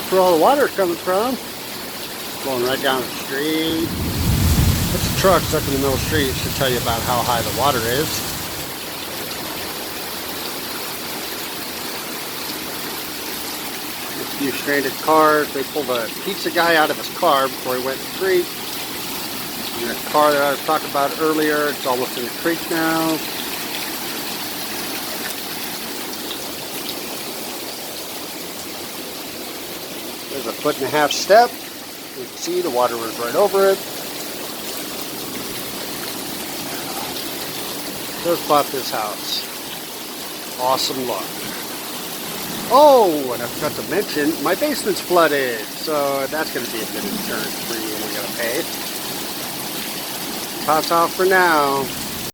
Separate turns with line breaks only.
That's where all the water is coming from. Going right down the street. That's a truck stuck in the middle of the street. It should tell you about how high the water is. A few stranded cars. They pulled a pizza guy out of his car before he went to the creek. And that car that I was talking about earlier, it's almost in the creek now. There's a 1.5 step. You can see the water was right over it. Just bought this house. Awesome luck. Oh, and I forgot to mention, my basement's flooded, so that's going to be a bit insurance free and we're going to pay. Pass off for now.